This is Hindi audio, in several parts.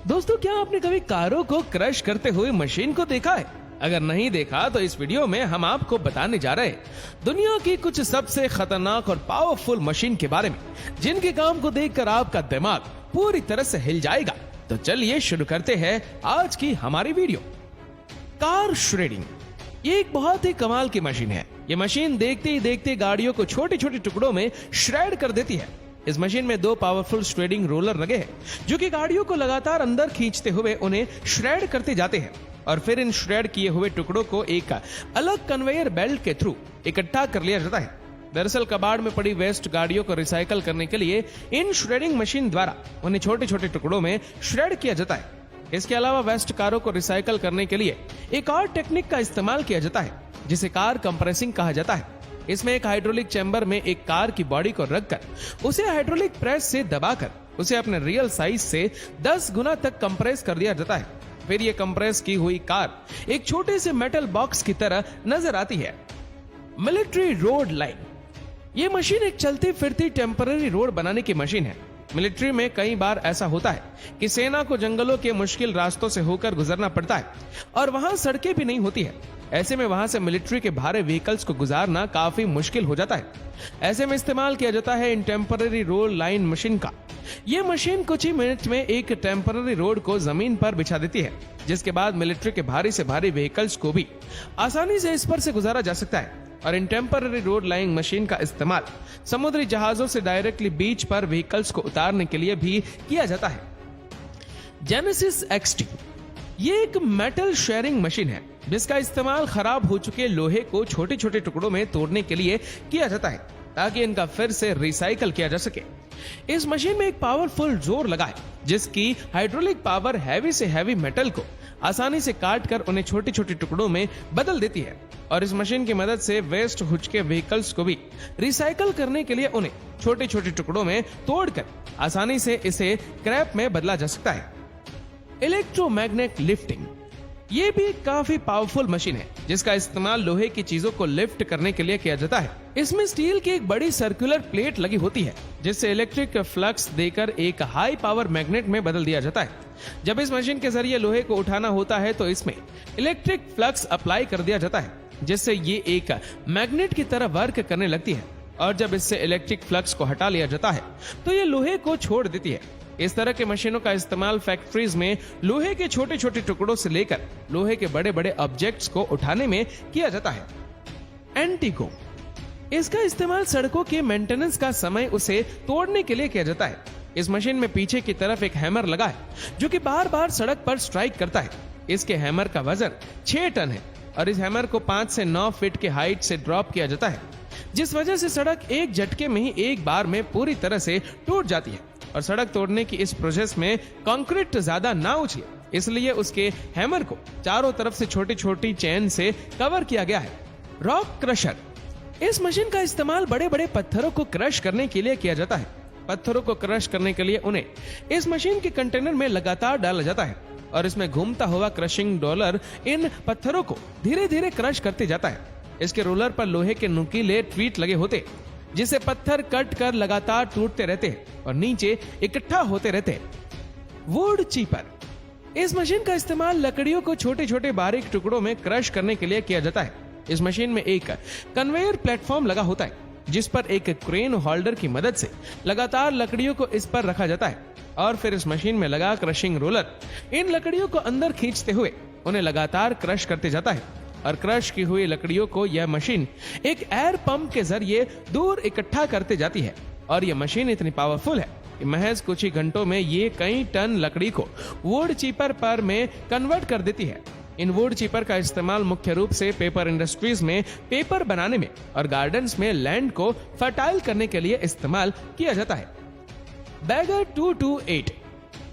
दोस्तों, क्या आपने कभी कारों को क्रश करते हुए मशीन को देखा है? अगर नहीं देखा तो इस वीडियो में हम आपको बताने जा रहे हैं दुनिया की कुछ सबसे खतरनाक और पावरफुल मशीन के बारे में, जिनके काम को देखकर आपका दिमाग पूरी तरह से हिल जाएगा। तो चलिए शुरू करते हैं आज की हमारी वीडियो। कार श्रेडिंग ये एक बहुत ही कमाल की मशीन है। ये मशीन देखते ही देखते गाड़ियों को छोटे छोटे टुकड़ों में श्रेड कर देती है। इस मशीन में दो पावरफुल श्रेडिंग रोलर लगे हैं, जो कि गाड़ियों को लगातार अंदर खींचते हुए उन्हें श्रेड करते जाते हैं और फिर इन श्रेड किए हुए टुकड़ों को एक अलग कन्वेयर बेल्ट के थ्रू इकट्ठा कर लिया जाता है। दरअसल कबाड़ में पड़ी वेस्ट गाड़ियों को रिसाइकल करने के लिए इन श्रेडिंग मशीन द्वारा उन्हें छोटे छोटे टुकड़ों में श्रेड किया जाता है। इसके अलावा वेस्ट कारों को रिसाइकल करने के लिए एक और टेक्निक का इस्तेमाल किया जाता है, जिसे कार कंप्रेसिंग कहा जाता है। इसमें एक हाइड्रोलिक चैम्बर में एक कार की बॉडी को रखकर उसे हाइड्रोलिक प्रेस से दबाकर उसे अपने रियल साइज से 10 गुना तक कंप्रेस कर दिया जाता है। फिर ये कंप्रेस की हुई कार एक छोटे से मेटल बॉक्स की तरह नजर आती है। मिलिट्री रोड लाइन ये मशीन एक चलती फिरती टेम्पररी रोड बनाने की मशीन है। मिलिट्री में कई बार ऐसा होता है कि सेना को जंगलों के मुश्किल रास्तों से होकर गुजरना पड़ता है और वहां सड़कें भी नहीं होती है। ऐसे में वहां से मिलिट्री के भारी व्हीकल्स को गुजारना काफी मुश्किल हो जाता है। ऐसे में इस्तेमाल किया जाता है इन टेम्पररी रोड लाइन मशीन का। ये मशीन कुछ ही मिनट में एक टेम्पररी रोड को जमीन पर बिछा देती है, जिसके बाद मिलिट्री के भारी से भारी व्हीकल्स को भी आसानी से इस पर से गुजारा जा सकता है। और इन टेम्पररी रोड लाइन मशीन का इस्तेमाल समुद्री जहाजों से डायरेक्टली बीच पर व्हीकल्स को उतारने के लिए भी किया जाता है। जेनेसिस XT ये एक मेटल शेयरिंग मशीन है, जिसका इस्तेमाल खराब हो चुके लोहे को छोटे छोटे टुकड़ों में तोड़ने के लिए किया जाता है, ताकि इनका फिर से रिसाइकल किया जा सके। इस मशीन में एक पावरफुल जोर लगा है, जिसकी हाइड्रोलिक पावर हैवी से हैवी मेटल को आसानी से काट कर उन्हें छोटे छोटे टुकड़ों में बदल देती है। और इस मशीन की मदद से वेस्ट हो चुके व्हीकल्स को भी रिसाइकल करने के लिए उन्हें छोटे छोटे टुकड़ों में तोड़कर आसानी से इसे क्रैप में बदला जा सकता है। इलेक्ट्रोमैग्नेट लिफ्टिंग ये भी काफी पावरफुल मशीन है, जिसका इस्तेमाल लोहे की चीजों को लिफ्ट करने के लिए किया जाता है। इसमें स्टील की एक बड़ी सर्कुलर प्लेट लगी होती है, जिससे इलेक्ट्रिक फ्लक्स देकर एक हाई पावर मैग्नेट में बदल दिया जाता है। जब इस मशीन के जरिए लोहे को उठाना होता है तो इसमें इलेक्ट्रिक फ्लक्स अप्लाई कर दिया जाता है, जिससे ये एक मैग्नेट की तरह वर्क करने लगती है। और जब इससे इलेक्ट्रिक फ्लक्स को हटा लिया जाता है तो ये लोहे को छोड़ देती है। इस तरह के मशीनों का इस्तेमाल फैक्ट्रीज में लोहे के छोटे छोटे टुकड़ों से लेकर लोहे के बड़े बड़े ऑब्जेक्ट्स को उठाने में किया जाता है। एंटीगो इसका इस्तेमाल सड़कों के मेंटेनेंस का समय उसे तोड़ने के लिए किया जाता है। इस मशीन में पीछे की तरफ एक हैमर लगा है, जो कि बार बार सड़क पर स्ट्राइक करता है। इसके हैमर का वजन 6 टन है और इस हैमर को 5 से 9 फीट के हाइट से ड्रॉप किया जाता है, जिस वजह से सड़क एक झटके में ही एक बार में पूरी तरह से टूट जाती है। और सड़क तोड़ने की इस प्रोसेस में कंक्रीट ज्यादा ना उछले, इसलिए उसके हैमर को चारों तरफ से छोटी छोटी चेन से कवर किया गया है। रॉक क्रशर इस मशीन का इस्तेमाल बड़े बड़े पत्थरों को क्रश करने के लिए किया जाता है। पत्थरों को क्रश करने के लिए उन्हें इस मशीन के कंटेनर में लगातार डाला जाता है और इसमें घूमता हुआ क्रशिंग रोलर इन पत्थरों को धीरे धीरे क्रश करते जाता है। इसके रोलर पर लोहे के नुकीले ट्वीट लगे होते, जिसे पत्थर कट कर लगातार टूटते रहते हैं और नीचे इकट्ठा होते रहते हैं। वुड चीपर इस मशीन का इस्तेमाल लकड़ियों को छोटे छोटे बारीक टुकड़ों में क्रश करने के लिए किया जाता है। इस मशीन में एक कन्वेयर प्लेटफॉर्म लगा होता है, जिस पर एक क्रेन होल्डर की मदद से लगातार लकड़ियों को इस पर रखा जाता है और फिर इस मशीन में लगा क्रशिंग रोलर इन लकड़ियों को अंदर खींचते हुए उन्हें लगातार क्रश करते जाता है। और क्रश की हुई लकड़ियों को यह मशीन एक एयर पंप के जरिए दूर इकट्ठा करते जाती है। और यह मशीन इतनी पावरफुल है कि महज कुछ ही घंटों में ये कई टन लकड़ी को वुड चीपर पर में कन्वर्ट कर देती है। इन वुड चीपर का इस्तेमाल मुख्य रूप से पेपर इंडस्ट्रीज में पेपर बनाने में और गार्डन्स में लैंड को फर्टाइल करने के लिए इस्तेमाल किया जाता है। बैगर 228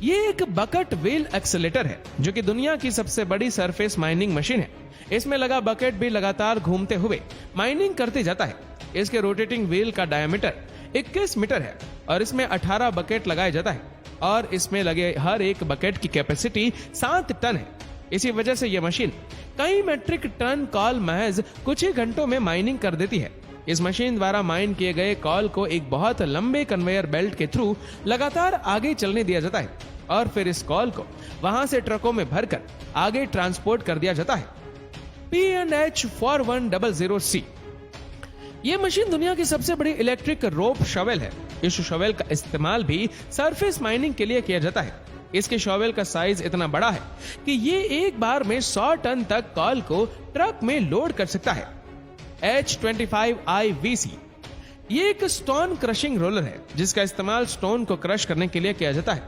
ये एक बकेट व्हील एक्सेलेटर है, जो कि दुनिया की सबसे बड़ी सरफेस माइनिंग मशीन है। इसमें लगा बकेट भी लगातार घूमते हुए माइनिंग करते जाता है। इसके रोटेटिंग व्हील का डायमीटर 21 मीटर है और इसमें 18 बकेट लगाया जाता है और इसमें लगे हर एक बकेट की कैपेसिटी 7 टन है। इसी वजह से यह मशीन कई मेट्रिक टन कॉल महज कुछ ही घंटों में माइनिंग कर देती है। इस मशीन द्वारा माइन किए गए कॉल को एक बहुत लंबे कन्वेयर बेल्ट के थ्रू लगातार आगे चलने दिया जाता है और फिर इस कॉल को वहां से ट्रकों में भरकर आगे ट्रांसपोर्ट कर दिया जाता है। P&H 4100C ये मशीन दुनिया की सबसे बड़ी इलेक्ट्रिक रोप शॉवेल है। इस शॉवेल का इस्तेमाल भी सरफेस माइनिंग के लिए किया जाता है। इसके शॉवेल का साइज इतना बड़ा है कि ये एक बार में 100 टन तक कॉल को ट्रक में लोड कर सकता है। H25IVC ये एक स्टोन क्रशिंग रोलर है जिसका इस्तेमाल स्टोन को क्रश करने के लिए किया जाता है।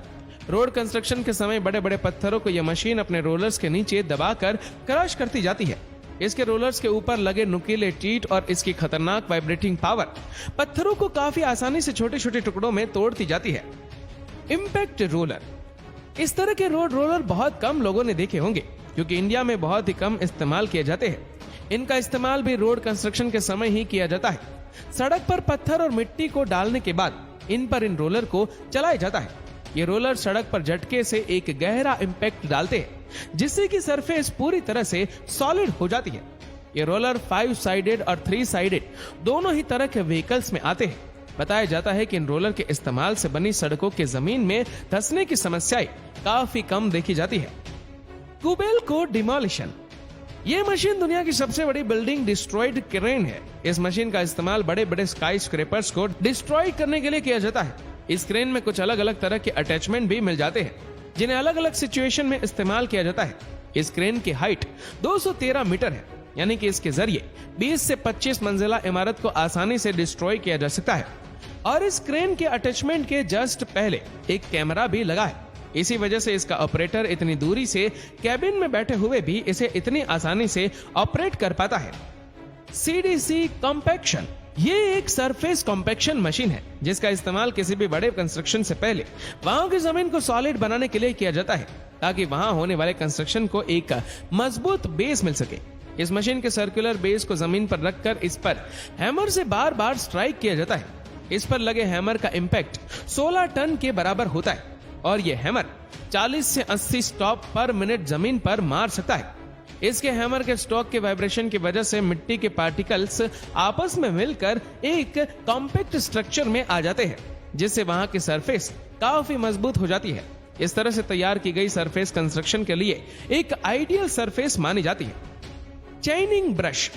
रोड कंस्ट्रक्शन के समय बड़े बड़े पत्थरों को यह मशीन अपने रोलर्स के नीचे दबाकर क्रश करती जाती है। इसके रोलर्स के ऊपर लगे नुकीले टीथ और इसकी खतरनाक वाइब्रेटिंग पावर पत्थरों को काफी आसानी से छोटे छोटे टुकड़ों में तोड़ती जाती है। इंपैक्ट रोलर इस तरह के रोड रोलर बहुत कम लोगों ने देखे होंगे क्योंकि इंडिया में बहुत ही कम इस्तेमाल किए जाते हैं। इनका इस्तेमाल भी रोड कंस्ट्रक्शन के समय ही किया जाता है। सड़क पर पत्थर और मिट्टी को डालने के बाद इन पर इन रोलर को चलाया जाता है। ये रोलर सड़क पर झटके से एक गहरा इंपैक्ट डालते हैं जिससे कि सरफेस पूरी तरह से सॉलिड हो जाती है। ये रोलर 5 साइडेड और 3 साइडेड दोनों ही तरह के व्हीकल्स में आते हैं। बताया जाता है कि इन रोलर के इस्तेमाल से बनी सड़कों के जमीन में धंसने की समस्याएं काफी कम देखी जाती है। कुबेलको डिमोलिशन ये मशीन दुनिया की सबसे बड़ी बिल्डिंग डिस्ट्रॉयड क्रेन है। इस मशीन का इस्तेमाल बड़े बड़े स्काई स्क्रैपर्स को डिस्ट्रॉय करने के लिए किया जाता है। इस क्रेन में कुछ अलग अलग तरह के अटैचमेंट भी मिल जाते हैं जिन्हें अलग अलग सिचुएशन में इस्तेमाल किया जाता है। इस क्रेन की हाइट 213 मीटर है, यानी कि इसके जरिए 20 से 25 मंजिला इमारत को आसानी से डिस्ट्रॉय किया जा सकता है। और इस क्रेन के अटैचमेंट के जस्ट पहले एक कैमरा भी लगा है। इसी वजह से इसका ऑपरेटर इतनी दूरी से कैबिन में बैठे हुए भी इसे इतनी आसानी से ऑपरेट कर पाता है। CDC कॉम्पैक्शन ये एक सरफेस कॉम्पैक्शन मशीन है जिसका इस्तेमाल किसी भी बड़े कंस्ट्रक्शन से पहले वहां की जमीन को सॉलिड बनाने के लिए किया जाता है ताकि वहां होने वाले कंस्ट्रक्शन को एक मजबूत बेस मिल सके। इस मशीन के सर्कुलर बेस को जमीन पर रखकर इस पर हैमर से बार बार स्ट्राइक किया जाता है। इस पर लगे हैमर का इंपैक्ट 16 टन के बराबर होता है और यह हैमर 40 से 80 स्टॉप पर मिनट जमीन पर मार सकता है। इसके हैमर के स्टॉक के वाइब्रेशन की वजह से मिट्टी के पार्टिकल्स आपस में मिलकर एक कॉम्पैक्ट स्ट्रक्चर में आ जाते हैं जिससे वहां की सरफेस काफी मजबूत हो जाती है। इस तरह से तैयार की गई सरफेस कंस्ट्रक्शन के लिए एक आइडियल सरफेस मानी जाती है। चेनिंग ब्रश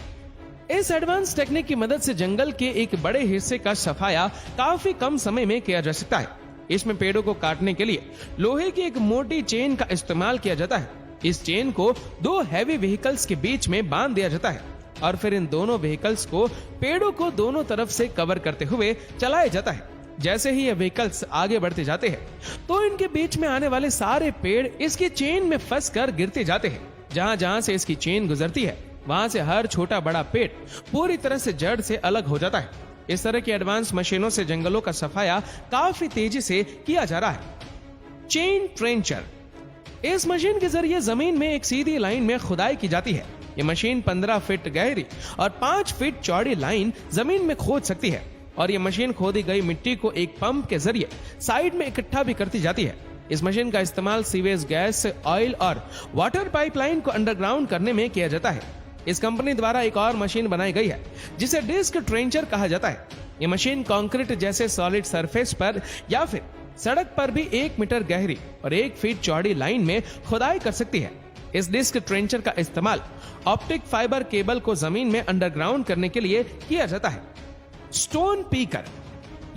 इस एडवांस टेक्निक की मदद से जंगल के एक बड़े हिस्से का सफाया काफी कम समय में किया जा सकता है। इसमें पेड़ों को काटने के लिए लोहे की एक मोटी चेन का इस्तेमाल किया जाता है। इस चेन को 2 हैवी व्हीकल्स के बीच में बांध दिया जाता है और फिर इन दोनों व्हीकल्स को पेड़ों को दोनों तरफ से कवर करते हुए चलाया जाता है। जैसे ही ये व्हीकल्स आगे बढ़ते जाते हैं तो इनके बीच में आने वाले सारे पेड़ इसकी चेन में फंस कर गिरते जाते हैं। जहां जहां से इसकी चेन गुजरती है वहां से हर छोटा बड़ा पेड़ पूरी तरह से जड़ से अलग हो जाता है। इस तरह की एडवांस मशीनों से जंगलों का सफाया काफी तेजी से किया जा रहा है। चेन ट्रेंचर इस मशीन के जरिए जमीन में एक सीधी लाइन में खुदाई की जाती है। ये मशीन 15 फीट गहरी और 5 फीट चौड़ी लाइन जमीन में खोद सकती है और ये मशीन खोदी गई मिट्टी को एक पंप के जरिए साइड में इकट्ठा भी करती जाती है। इस मशीन का इस्तेमाल सीवेज गैस, ऑयल और वाटर पाइपलाइन को अंडरग्राउंड करने में किया जाता है। इस कंपनी द्वारा एक और मशीन बनाई गई है जिसे डिस्क ट्रेंचर कहा जाता है। ये मशीन कंक्रीट जैसे सॉलिड सरफेस पर या फिर सड़क पर भी 1 मीटर गहरी और 1 फीट चौड़ी लाइन में खुदाई कर सकती है। इस डिस्क ट्रेंचर का इस्तेमाल ऑप्टिक फाइबर केबल को जमीन में अंडरग्राउंड करने के लिए किया जाता है। स्टोन पीकर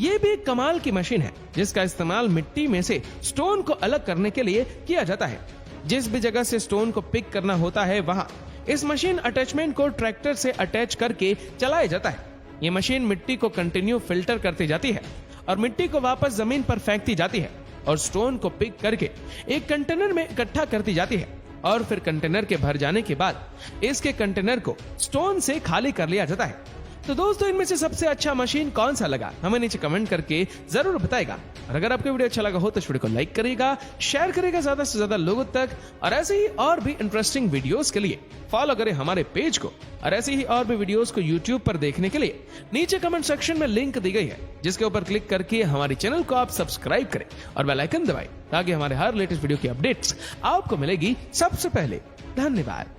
ये भी एक कमाल की मशीन है जिसका इस्तेमाल मिट्टी में से स्टोन को अलग करने के लिए किया जाता है। जिस भी जगह से स्टोन को पिक करना होता है वहां इस मशीन अटैचमेंट को ट्रैक्टर से अटैच करके चलाया जाता है। ये मशीन मिट्टी को कंटिन्यू फिल्टर करती जाती है और मिट्टी को वापस जमीन पर फेंकती जाती है और स्टोन को पिक करके एक कंटेनर में इकट्ठा करती जाती है और फिर कंटेनर के भर जाने के बाद इसके कंटेनर को स्टोन से खाली कर लिया जाता है। तो दोस्तों इनमें से सबसे अच्छा मशीन कौन सा लगा हमें नीचे कमेंट करके जरूर बताएगा। और अगर आपको वीडियो अच्छा लगा हो तो इस वीडियो को लाइक करेगा, शेयर करेगा ज्यादा से ज्यादा लोगों तक और ऐसे ही और भी इंटरेस्टिंग वीडियोस के लिए फॉलो करें हमारे पेज को और ऐसे ही और भी वीडियोस को यूट्यूब पर देखने के लिए नीचे कमेंट सेक्शन में लिंक दी गई है जिसके ऊपर क्लिक करके हमारे चैनल को आप सब्सक्राइब करें और बेल आइकन दबाएं ताकि हमारे हर लेटेस्ट वीडियो की अपडेट्स आपको मिलेगी सबसे पहले। धन्यवाद।